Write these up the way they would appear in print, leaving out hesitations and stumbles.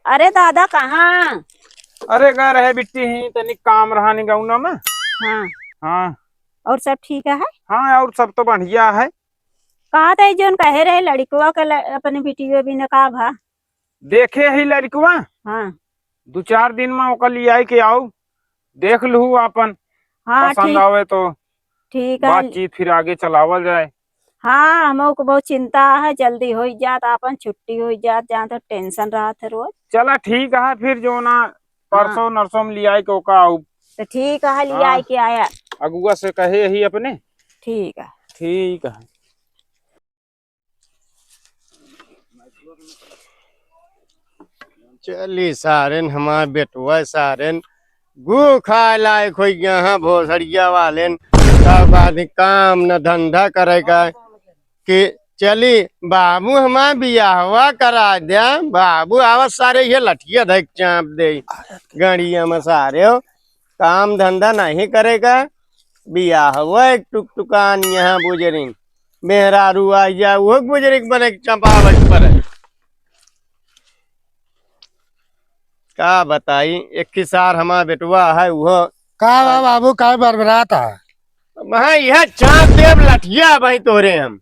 अरे दादा कहाँ? अरे गा रहे बिट्टी ही तनिक काम रहा नहीं गौना में। हाँ। हाँ और सब ठीक है? हाँ और सब तो बढ़िया है। कहा था जोन कहे रहे लड़कुआ के अपने बिटियो भी ने कहा भा। देखे ही लड़कुआ हाँ 2-4 दिन में ओकर लियाई के आओ, देख लू अपन हाँ पसंद ठीक। आवे तो ठीक है। बातचीत फिर आगे चलावल जाए। हाँ हमको को बहुत चिंता है, जल्दी हो जात अपन छुट्टी हो जात, जहाँ तो टेंशन रहा था रोज। चला ठीक है फिर जो ना हाँ परसों नरसों में लियाई के ओका आओ। तो ठीक है लिया हाँ के आया। अगुआ से कहे ही अपने। ठीक है। ठीक है। चली सारेन हमार बेटुआ सारेन गु खाए लायक हो यहाँ भोसड़िया वाले काम न धंधा करेगा कि चली बाबू हमार बियाहवा करा दिया। बाबू आवत सारे ये लठिया धक चाप दे गड़िया में सारे हो काम धंधा नहीं करेगा। बियाहवा एक टुकटुकान यहाँ बुजरिन मेहरारू आ जा वो बुजरिक बने चंपावत पर का बताई। एक किसार हमारा बेटुआ है वो का बाबू का बरबराता वहाँ यह चाप देव लठिया भाई तोरे हम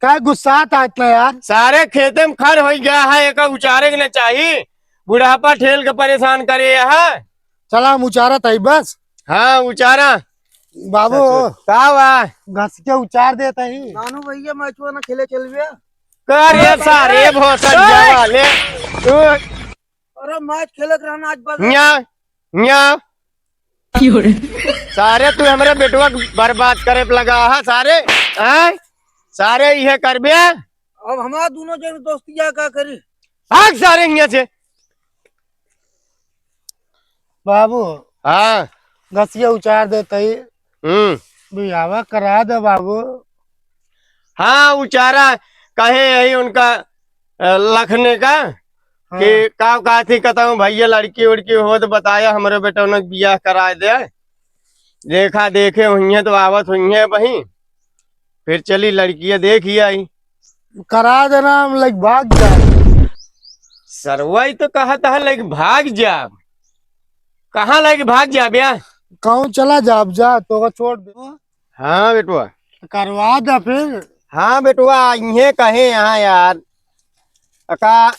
का गुस्सा था इतना यार। सारे खेते में खर हो गया है एक उचारे के न चाहिए बुढ़ापा ठेल के परेशान करे है। चला हम उचारा था बस। हाँ उचारा बाबू का हुआ घस के उचार देता ही नानू भैया मैच ना खेले चल गया। कर ये सारे भोसड़िया वाले तू अरे मैच खेले रहना आज बस। न्या न्या सारे तू हमारे बेटुआ बर्बाद करे पे लगा है सारे हैं सारे ये कर बे। अब हमारा दोनों जन दोस्तिया का करी भाग सारे यहाँ से। बाबू हाँ घसिया उचार देता ही बियावा करा दे बाबू। हाँ उचारा कहे यही उनका लखने का हाँ। कि का थी कहता हूँ भैया लड़की उड़की हो तो बताया हमारे बेटा ने बियाह करा दे। देखा देखे हुई तो आवत हुई है वही फिर चली लड़कियां देखी आई करा देना हम लाइक भाग जा। सरवाई तो कहा था लाइक भाग जा कहाँ लाइक भाग जा ब्या कहूँ चला जा अब जा तो छोड़ दे। हाँ बेटुआ करवा दे फिर। हाँ बेटुआ ये कहे यहाँ यार का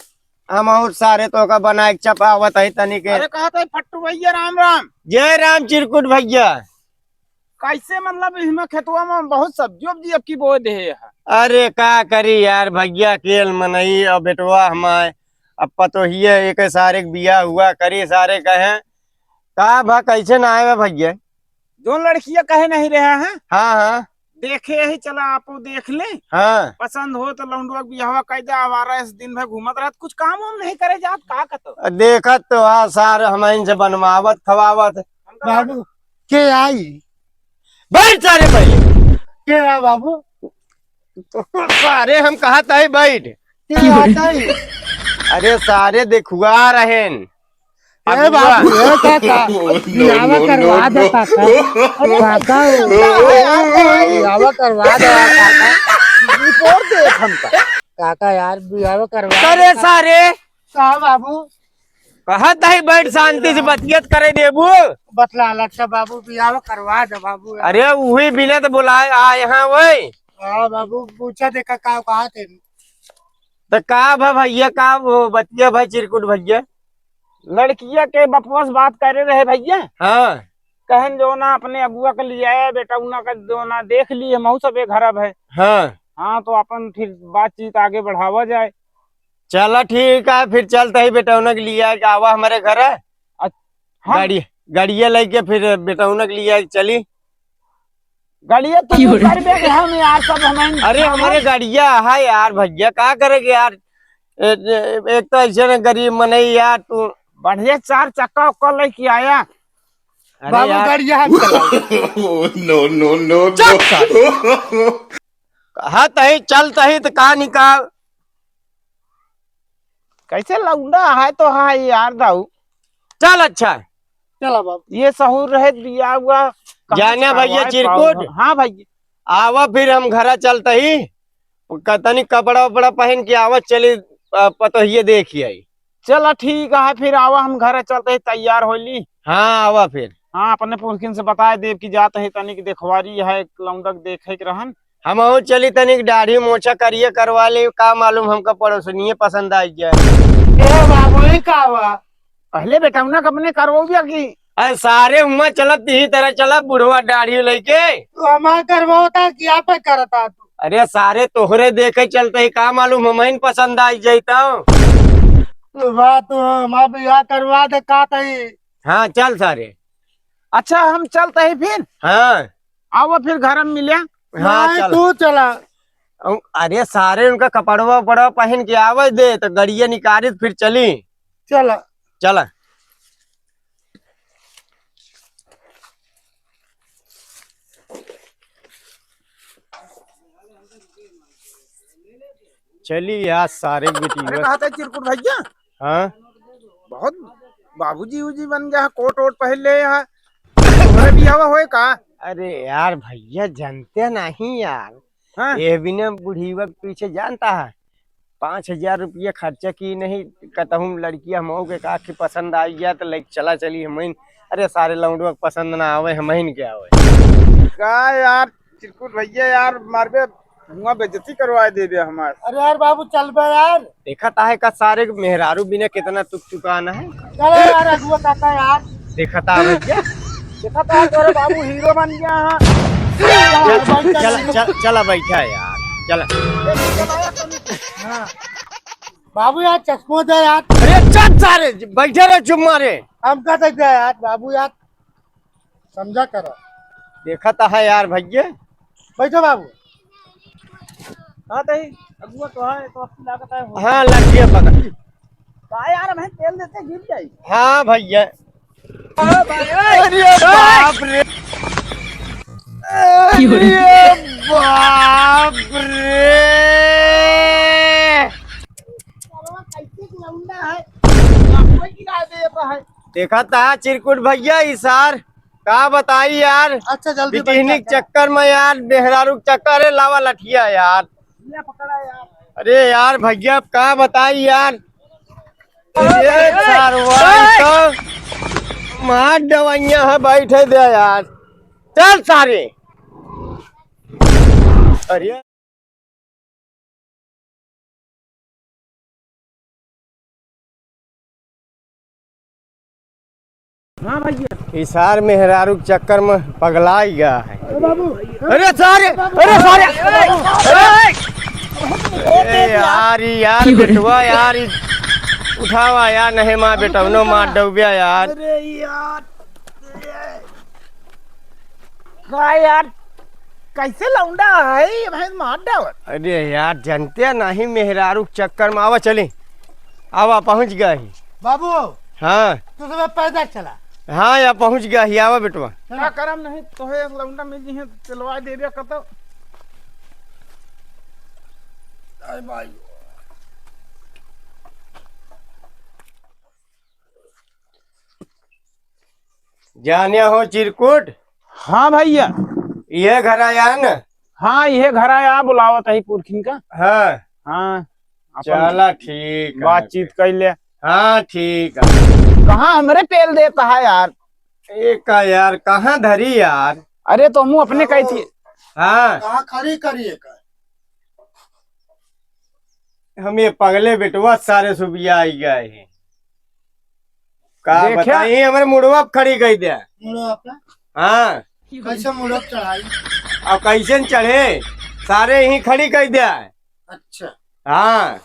हम और सारे तो का बना एक चपावत है तनी के। अरे कहा था फट्टू भैया राम राम। जय राम चिरकुट भैया। कैसे मतलब इसमें खेतवा में बहुत सब्जी उब्जी अब की बो दे है। अरे का करी यार भैया केल मनई और बेटुआ हमारे अब पतो ही है एक सारे बिया हुआ करी सारे कहे का भा कैसे ना आए भैया। जो लड़कियां कहे नहीं रहे हैं हाँ हाँ देखे ही चला आपो देख ले हाँ पसंद हो तो लौंडवा बियाहवा कैदा आवारा इस दिन भर घूमत रहत कुछ काम वाम नहीं करे जात का कतो। देखत तो हाँ सारे हम इनसे बनवावत खवावत। बाबू के आई बैठ सारे पहले के आ बाबू तो सारे हम कहा था बैठ के आता ही। अरे सारे देखुआ रहे ए बाबू ए काका बियावा करवा दे काका। काका बियावा करवा दे काका। रिपोर्ट दे हमका काका यार बियावा करवा करे सारे का बाबू कहा था बैठ शांति से बतियत करे देबू। बतला लगता बाबू बियावा करवा दे बाबू। अरे वही बिना तो बुलाए आ यहाँ वही हाँ बाबू पूछा देखा का कहा थे तो का भैया का वो बतिया भाई चिरकुट भैया लड़किया के बकवास बात करे रहे भैया। हाँ कहन जो ना अपने अबुआ के लिए आया बेटा उना का जो ना देख लिए महू सब एक हरब है। हाँ हाँ तो अपन फिर बातचीत आगे बढ़ावा जाए। चला ठीक है, फिर चलते ही बेटौना के लिए आए, आवा हमारे घर है। हाँ। गाड़ी गाड़िया लेके फिर बेटौना के लिए चली। गाड़िया तो कर दे हम यार सब हमें। अरे हमारे गाड़िया है यार भैया, क्या करेंगे यार। एक तो ऐसे न गरीब मने यार तू। बढ़िया 4 चक्का उक्का लेके आया। अरे बाबू यार गाड़िया हम चलाओ। हाँ तही चल तही तो कहा निकाल। कैसे लौंडा है तो है यार दाऊ। चल अच्छा है। चला बाबू। ये सहूर रहे दिया हुआ। कहाँ जाने से भैया करवाए चिरकुट। पाऊँ? हाँ भैया। आवा फिर हम घर चलते ही, कतनी कपड़ा वपड़ा पहन के आवा चली, पतोहिए देखी आई। चलो ठीक है फिर आवा हम घर चलते ही तैयार होली। हाँ आवा फिर। हाँ अपने पुरखिन से बताए देव की जात है तनिक देखवारी है लौंडक देखे के रहन। हम और चली तनिक दाढ़ी मोछा करिए करवा ले, का मालूम हमका पड़ोसनिए पसंद आई जाए। ए बाबू ये का हुआ? पहले बेटौना कबने करवो भी की। अरे सारे उम्र चलत ही तरह चला बुढ़वा दाढ़ी लेके। तो हमारा करवाओ था कि आप पे करता तू? अरे सारे तोहरे देखे चलते ही, का मालूम हमें पसंद आई जाता। तो बात तो हमारा बियाह करवा दे का तही। हाँ चल सारे। अच्छा हम चलते ही फिर। हाँ आओ फिर घर में मिले। हाँ नहीं, चल। तू चला। अरे सारे उनका कपड़वा उपड़वा पहन के आवे दे तो गड़िया निकाली फिर चली। चला। चला। चली यार सारे अरे बेटी। कहा था चिरकुट भैया हाँ बहुत बाबूजी उजी बन गया कोट वोट पहन ले यहाँ। तुम्हारे भी हवा होए का। अरे यार भैया जानते नहीं यार। हाँ? ये बिना बुढ़ीवा के पीछे जानता है 5,000 रुपया खर्चा की नहीं, कहूँ लड़की हम के का की पसंद आई गया तो लाइक चला चली हमें। अरे सारे लौंडवा के पसंद ना आवे हमें क्या आवे। का यार चिरकुट भैया यार मारबे धुआं बेइज्जती करवाए दे दे हमार। अरे यार बाबू चल बे यार। देखा था का सारे मेहरारू बिना कितना तुक चुकाना है। चलो यार अगुआ काका यार। देखा था भैया। देखा था तोरे बाबू हीरो बन गया हाँ। चला बैठा यार चला। हाँ। बाबू यार चश्मो दे यार। अरे चल सारे बैठे रहे चुप मारे। हम का तक गया यार बाबू यार समझा करो। देखा था है यार भैया। बैठो बाबू। हाँ तो अगुआ तो है तो आपकी लागत है। हाँ लग पकड़। का यार हमें तेल देते गिर जाए। हाँ भैया। अरे बाप रे। अरे बाप रे। देखा था चिरकुट भैया इसार का बताई यार। अच्छा जल्दी बिकिनी के चक्कर में यार मेहरारू के चक्कर है लावा लठिया यार। पकड़ा यार। अरे यार भैया का बताई यार। ये तो मार दवाइयां है बैठे दे यार। चल सारे। अरे हाँ भैया इसार मेहरारू के चक्कर में पगलाई गया है। बाबू। अरे सारे अरे यार बेटवा यार उठावा यार नहीं मार बेटा उनो मार डूबिया यार। अरे यार का यार कैसे लौंडा है भाई मार डावत। अरे यार जानते नहीं मेहरारू के चक्कर में आवा चली। आवा पहुंच गया ही। बाबू हाँ तू सब पैदल चला। हाँ यार पहुंच गया ही। आवा बेटवा। क्या करम नहीं तो है लौंडा मिल जी है चलवा दे दिया कतो। जाने हो चिरकुट। हाँ भैया। ये घर आया न। हाँ ये घर आया बुलावत है पुरखिन का। हाँ हाँ अपन चला ठीक है। बातचीत कर ले। हाँ ठीक है। कहाँ हमरे तेल देता है यार। एक यार कहाँ धरी यार। अरे तो मुँह अपने कही थी। हाँ कहाँ खड़ी करिए का? हम ये पगले बेटवा सारे सुबिया आई गए हैं। का देखा? बताइए हमारे मुड़वा खड़ी गई दे। मुड़ो अपना हाँ कैसे मुड़ो चढ़ाई? अब कैसे न चढ़े सारे यहीं खड़ी कर दिया है। अच्छा हाँ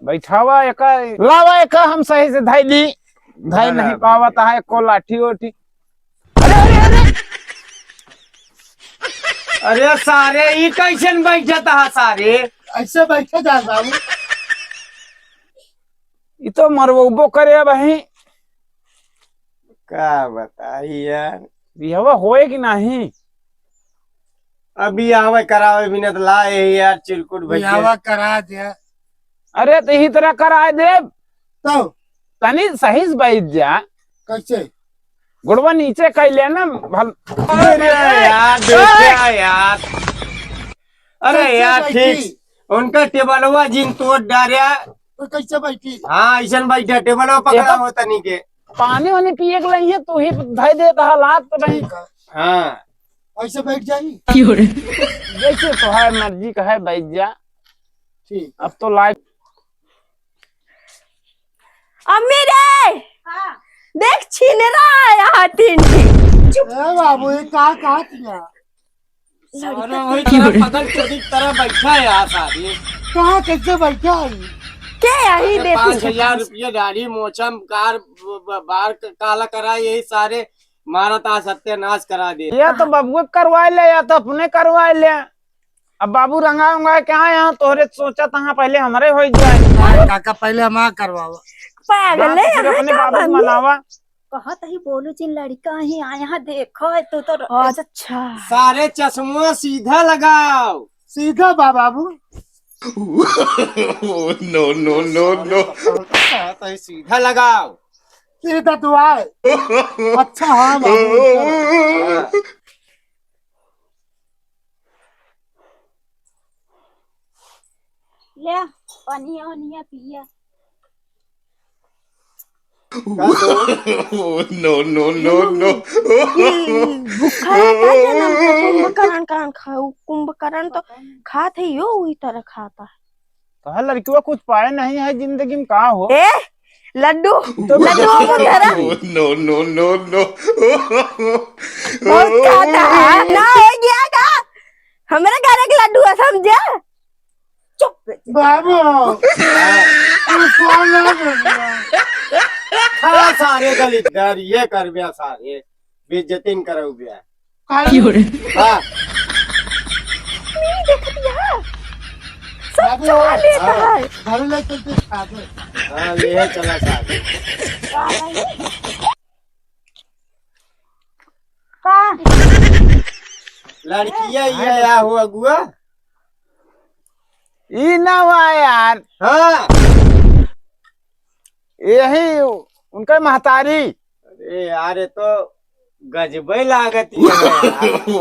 बैठावा एक लावा एक हम सही से धाई ली धाई ना, नहीं ना, पावता है को लाठी ओठी। अरे सारे ये कैसे बैठता है सारे। ऐसे बैठे जा बाबू। ये तो मरबो करे भाई। क्या बताइए यार, बिहवा होए कि नहीं। अभी आवे करावे भी नहीं तो लाए हैं यार चिरकुट भैया। बियावा करा दिया अरे तो यही तरह करा दे तो तनी सही से बैठ जा। कैसे गुड़वा नीचे कर लेना भल। अरे यार देखा यार, अरे कैसे यार बैठी? ठीक उनका टेबलवा जिन तोड़ डालिया। तो कैसे बैठी हाँ ऐसा बैठा टेबलवा पकड़ा होता नहीं के। पानी वानी पिए के लिए तू ही धाई दे हालात तो नहीं। हाँ ऐसे बैठ जाई। जैसे तो है मर्जी का है बैठ जा। ठीक अब तो लाइफ अम्मी रे देख छीने रहा है यहाँ तीन ए बाबू ये कहा किया सारा वही तरह पगल चोरी की तरह बैठा है यार सारी। कहा कैसे बैठा के यही दे 5,000 रुपये दाढ़ी मोचम कार बार काला करा यही सारे मारा था सत्यानाश करा दे। या तो बाबू करवा ले या तो अपने करवा ले। अब बाबू रंगा उंगा क्या यहाँ तोहरे सोचा था पहले हमारे हो जाए। काका पहले हम करवावा पागल है फिर अपने बाबू को मनावा। कहत ही बोलो जी लड़का ही आया देखो तू तो अच्छा सारे चश्मा सीधा लगाओ। सीधा बाबू नो नो नो नो तो सीधा लगाओ। सीधा तू आए। अच्छा हाँ बाबू ले पानी ओनिया पिया। No no no no Kumbhakarna तो खाते ही हो वही तरह खाता तो है लड़कियों कुछ पाए नहीं है जिंदगी में कहा हो। है लड्डू लड्डू को धरा नो नो नो नो बहुत खाता है ना हो गया का हमारे घर एक लड्डू है समझे। चुप बाबू तू कौन है हाँ सारे गलीदार ये कर बिया सारे बेइज्जती करो बिया। हाँ सब चला लेता है घर लेकर के खा दे। हाँ ये चला सारे। लड़कियां ये आया हुआ गुआ। ये ना हुआ यार। हाँ यही उनका महतारी। अरे यार ये तो गजबे लागत है नो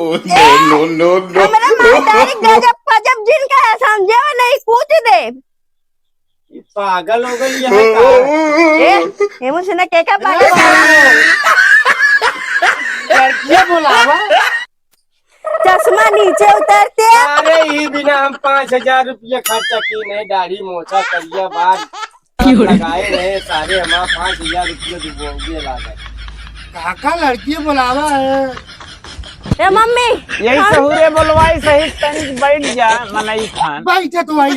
नो नो नो हमारा महतारी गजब पजब जिनका है समझे वो नहीं पूछ दे। ये पागल हो गई है ये मुझसे ना क्या पागल लड़कियां बुलावा। चश्मा नीचे उतरते अरे ही बिना हम 5,000 रुपये खर्चा की नहीं दाढ़ी मोचा करिया बाल लगाए रहे सारे हमारा 5,000 रुपये डुबोगे लागत। काका लड़की बुलावा है। ए मम्मी यही सहूरे बोलवाई सही तनिक बैठ जा मनई खान। बैठे तू आई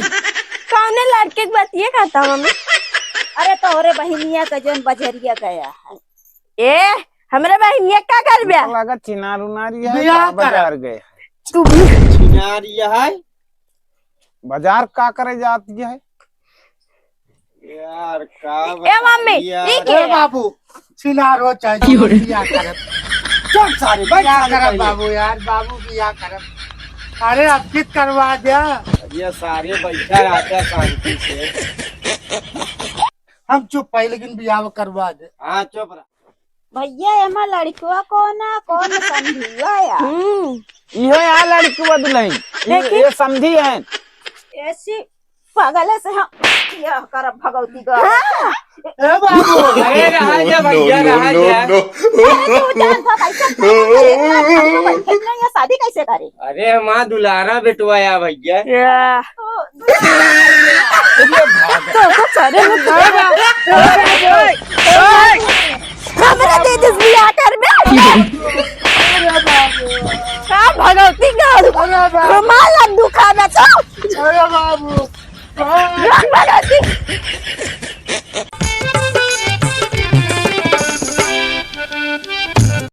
कौन लड़के की बात ये कहता मम्मी। अरे तोहरे बहनिया का जोन बजरिया गया है ए हमरे बहनिया का कर बिया लगा चिनार उनारी है बिया बाजार गए। तू भी चिनारिया है बाजार का करे जाती है यार का ए मम्मी यार। ई ए के बाबू सिनार हो चाहे बिया करब। चल सारे बैठ क्या सारे करब पहले। बाबू यार बाबू बिया करब। अरे अब कित करवा दिया ये सारे बैठा रहता है शांति से। हम चुप पाई लेकिन बिया करवा दे। हाँ चुप रहा। भैया एमा लड़किया कौन समझुआ यार। ये यहाँ लड़की बदलई ये समझी है। ऐसी पागल से हम क्या करब भगवती का। ए बाबू अरे रहा जा भैया रहा जा। तू जान था कैसे या शादी कैसे करे। अरे हमारा दुलारा बेटवाया भैया। तो सारे हमरा दे दिस बिया कर बे। का भगवती का रुमाल अब दुखाना तो अरे बाबू भगवती